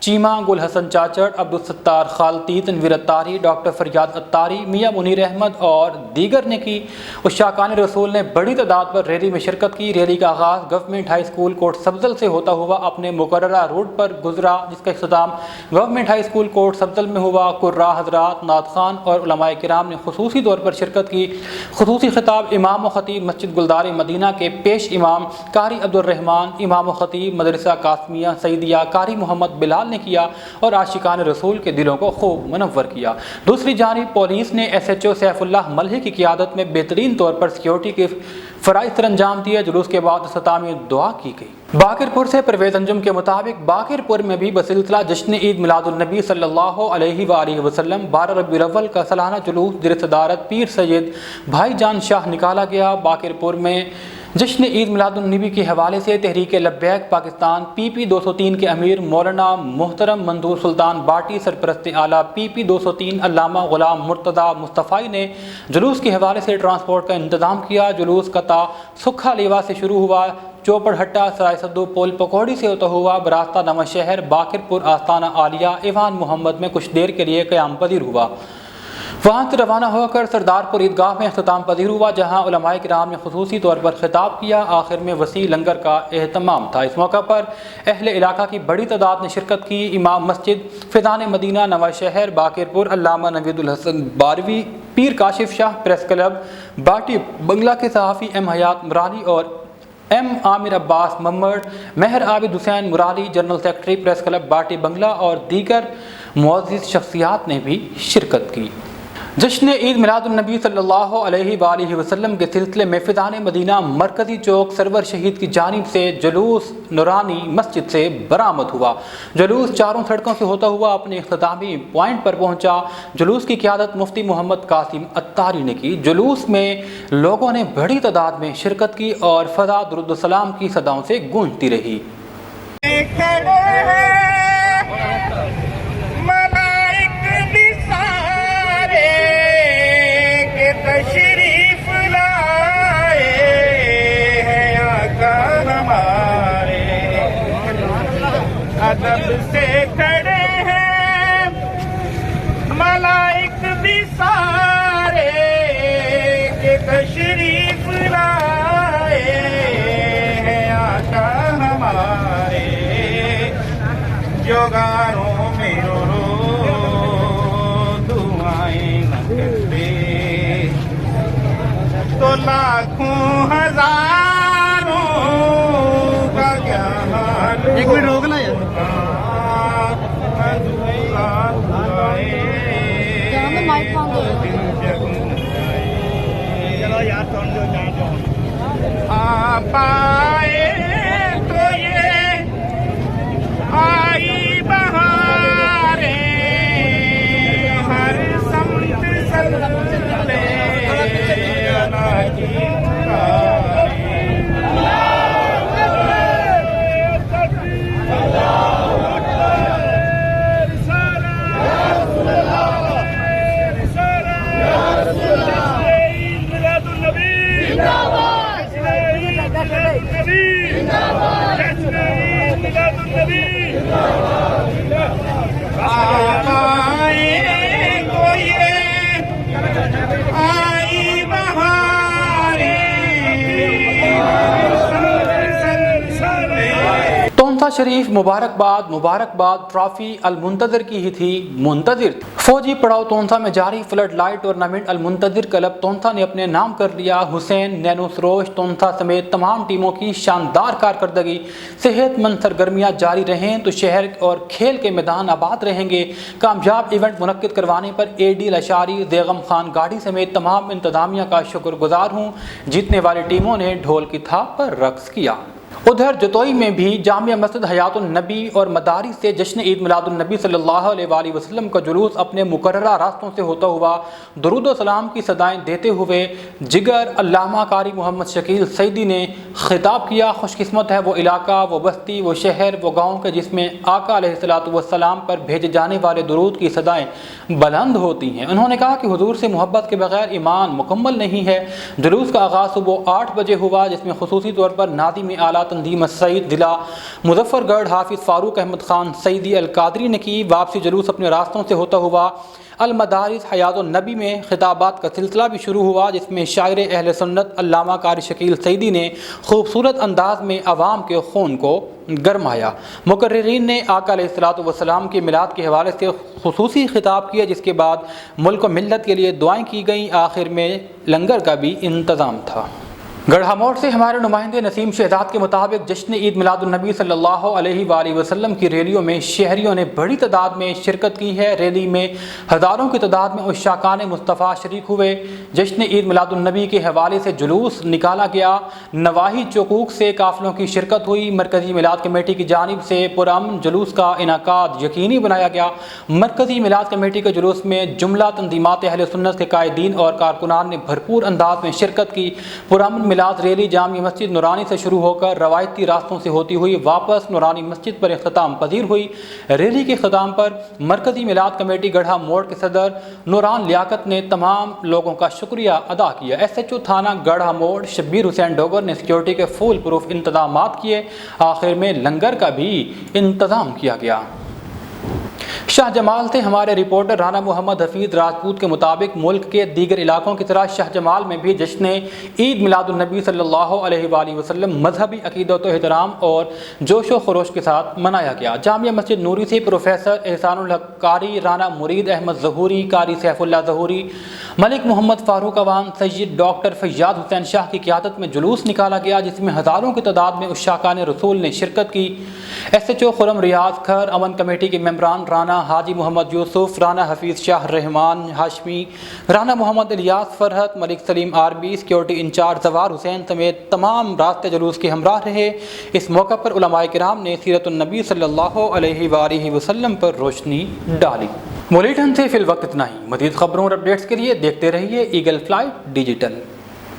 چیمہ گل حسن چاچڑ، عبدالستار خالتی، تنویر اتاری، doctor فریاد اتاری، میاں منیر احمد اور دیگر نے کی۔ عشاقان رسول نے بڑی تعداد پر ریلی میں شرکت کی۔ ریلی کا آغاز گورنمنٹ ہائی اسکول کوٹ سبزل سے ہوتا ہوا اپنے مقررہ روٹ پر گزرا، جس کا اختتام گورنمنٹ ہائی اسکول کوٹ سبزل میں ہوا۔ قراء حضرات، نعت خوان اور علماء کرام نے خصوصی طور پر شرکت کی۔ خصوصی خطاب امام و خطیب مسجد گلدار مدینہ کے پیش امام قاری عبدالرحمان، امام و خطیب مدرسہ قاسمیہ سعیدیہ قاری محمد بلال نے کیا اور عاشقان رسول کے دلوں کو خوب منور کیا۔ دوسری جانب پولیس نے S H O Saif Ullah Malhi کی قیادت میں بہترین طور پر سیکیورٹی کے فرائض سر انجام دیے۔ جلوس کے بعد اختتامی دعا کی گئی۔ باقر پور سے پرویز انجم کے مطابق باقر پور میں بھی بسلسلہ جشن عید میلاد النبی صلی اللہ علیہ وآلہ وسلم 12 ربیع الاول کا سالانہ جلوس زیر صدارت پیر سید بھائی جان شاہ نکالا گیا۔ باقر پور میں جشن عید میلاد النبی کے حوالے سے تحریک لبیک پاکستان پی 203 کے امیر مولانا محترم منظور سلطان باٹی، سرپرست اعلیٰ پی 203 علامہ غلام مرتضیٰ مصطفی نے جلوس کے حوالے سے ٹرانسپورٹ کا انتظام کیا۔ جلوس قطع سکھا لیوا سے شروع ہوا، چوپڑ ہٹا سرائے صدو پول پکوڑی سے ہوتا ہوا براستہ نواں شہر باقر پور آستانہ عالیہ ایوان محمد میں کچھ دیر کے لیے قیام پذیر ہوا۔ وہاں سے روانہ ہو کر سردار پور عیدگاہ میں اختتام پذیر ہوا، جہاں علماء کرام نے خصوصی طور پر خطاب کیا۔ آخر میں وسیع لنگر کا اہتمام تھا۔ اس موقع پر اہل علاقہ کی بڑی تعداد نے شرکت کی۔ امام مسجد فیضان مدینہ نواں شہر باقر پور علامہ نوید الحسن باروی، پیر کاشف شاہ پریس کلب باٹی بنگلہ کے صحافی ایم حیات مرالی اور ایم عامر عباس ممڑ، Mehr Abid Hussain Marali, general secretary press club Bati Bangla اور دیگر معزز شخصیات نے بھی شرکت کی۔ جشن عید میلاد النبی صلی اللہ علیہ وآلہ وسلم کے سلسلے میں فیضان مدینہ مرکزی چوک سرور شہید کی جانب سے جلوس نورانی مسجد سے برآمد ہوا۔ جلوس چاروں سڑکوں سے ہوتا ہوا اپنے اختتامی پوائنٹ پر پہنچا۔ جلوس کی قیادت مفتی محمد قاسم اتاری نے کی۔ جلوس میں لوگوں نے بڑی تعداد میں شرکت کی اور فضا درود السلام کی صداؤں سے گونجتی رہی۔ تشریف لائے ہیں آقا ہمارے، ادب سے کھڑے ہیں ملائک بھی سارے کہ تشریف لائے ہیں آقا ہمارے، جو گاروں میں رو دعائیں نہ کرتے تو لاکھوں ہزاروں کا کیا حال، ایک منٹ روکنا یار، چلو یار آپ آئے تو یہ آئی بہاریں ہر سمت سلسلے تونسا شریف مبارکباد ٹرافی المنتظر کی ہی تھی منتظر۔ فوجی پڑاؤ تونسا میں جاری flood light tournament Al Muntazir club Taunsa نے اپنے نام کر لیا۔ حسین نینو سروش تونسا سمیت تمام ٹیموں کی شاندار کارکردگی، صحت مند سرگرمیاں جاری رہیں تو شہر اور کھیل کے میدان آباد رہیں گے۔ کامیاب ایونٹ منعقد کروانے پر اے ڈی لشاری، بیگم خان گاڑی سمیت تمام انتظامیہ کا شکر گزار ہوں۔ جیتنے والی ٹیموں نے ڈھول کی تھاپ پر رقص کیا۔ ادھر جتوئی میں بھی جامع مسجد حیات النبی اور مدارس سے جشن عید میلاد النبی صلی اللہ علیہ وآلہ وسلم کا جلوس اپنے مقررہ راستوں سے ہوتا ہوا درود و سلام کی صدائیں دیتے ہوئے جگر علامہ قاری محمد شکیل سعیدی نے خطاب کیا۔ خوش قسمت ہے وہ علاقہ، وہ بستی، وہ شہر، وہ گاؤں کے جس میں آقا علیہ الصلوۃ والسلام پر بھیجے جانے والے درود کی صدائیں بلند ہوتی ہیں۔ انہوں نے کہا کہ حضور سے محبت کے بغیر ایمان مکمل نہیں ہے۔ جلوس کا آغاز صبح 8 بجے ہوا، جس میں خصوصی طور پر ناظم اعلیٰ اعلیٰ تنظیم السعید ضلع مظفر گڑھ حافظ فاروق احمد خان سعیدی القادری نے کی۔ واپسی جلوس اپنے راستوں سے ہوتا ہوا المدارس حیات النبی میں خطابات کا سلسلہ بھی شروع ہوا، جس میں شاعر اہل سنت علامہ قاری شکیل سعیدی نے خوبصورت انداز میں عوام کے خون کو گرمایا۔ مقررین نے آقا علیہ الصلوۃ والسلام کے میلاد کے حوالے سے خصوصی خطاب کیا، جس کے بعد ملک و ملت کے لیے دعائیں کی گئیں۔ آخر میں لنگر کا بھی انتظام تھا۔ گڑھا موڑ سے ہمارے نمائندے نسیم شہزاد کے مطابق جشن عید میلاد النبی صلی اللہ علیہ وآلہ وسلم کی ریلیوں میں شہریوں نے بڑی تعداد میں شرکت کی ہے۔ ریلی میں ہزاروں کی تعداد میں عشاقان مصطفیٰ شریک ہوئے۔ جشن عید میلاد النبی کے حوالے سے جلوس نکالا گیا، نواحی چوکوک سے قافلوں کی شرکت ہوئی۔ مرکزی میلاد کمیٹی کی جانب سے پرامن جلوس کا انعقاد یقینی بنایا گیا۔ مرکزی میلاد کمیٹی کے جلوس میں جملہ تنظیمات اہل سنت کے قائدین اور کارکنان نے بھرپور انداز میں شرکت کی۔ پرامن میلاد ریلی جامع مسجد نورانی سے شروع ہو کر روایتی راستوں سے ہوتی ہوئی واپس نورانی مسجد پر اختتام پذیر ہوئی۔ ریلی کے اختتام پر مرکزی میلاد کمیٹی گڑھا موڑ کے صدر نوران لیاقت نے تمام لوگوں کا شکریہ ادا کیا۔ ایس ایچ او تھانہ گڑھا موڑ شبیر حسین ڈوگر نے سیکیورٹی کے فول پروف انتظامات کیے۔ آخر میں لنگر کا بھی انتظام کیا گیا۔ شاہ جمال سے ہمارے رپورٹر رانا محمد حفیظ راجپوت کے مطابق ملک کے دیگر علاقوں کی طرح شاہ جمال میں بھی جشن عید میلاد النبی صلی اللہ علیہ وآلہ وسلم مذہبی عقیدت و احترام اور جوش و خروش کے ساتھ منایا گیا۔ جامعہ مسجد نوری سے پروفیسر احسان الحق قاری، رانا مرید احمد ظہوری، قاری سیف اللہ ظہوری، ملک محمد فاروق عوان، سید ڈاکٹر فیاض حسین شاہ کی قیادت میں جلوس نکالا گیا، جس میں ہزاروں کی تعداد میں عشاقان رسول نے شرکت کی۔ ایس ایچ او خرم ریاض کھر، امن کمیٹی کے ممبران رانا حاجی محمد یوسف، رانا حفیظ شاہ رحمان ہاشمی، رانا محمد الیاس فرحت، ملک سلیم عربی، سیکیورٹی انچارج زوار حسین سمیت تمام راستے جلوس کے ہمراہ رہے۔ اس موقع پر علماء کرام نے سیرت النبی صلی اللہ علیہ وآلہ وسلم پر روشنی ڈالی۔ مولیٹن سے فی الوقت اتنا ہی۔ مزید خبروں اور اپڈیٹس کے لیے دیکھتے رہیے ایگل فلائی ڈیجیٹل۔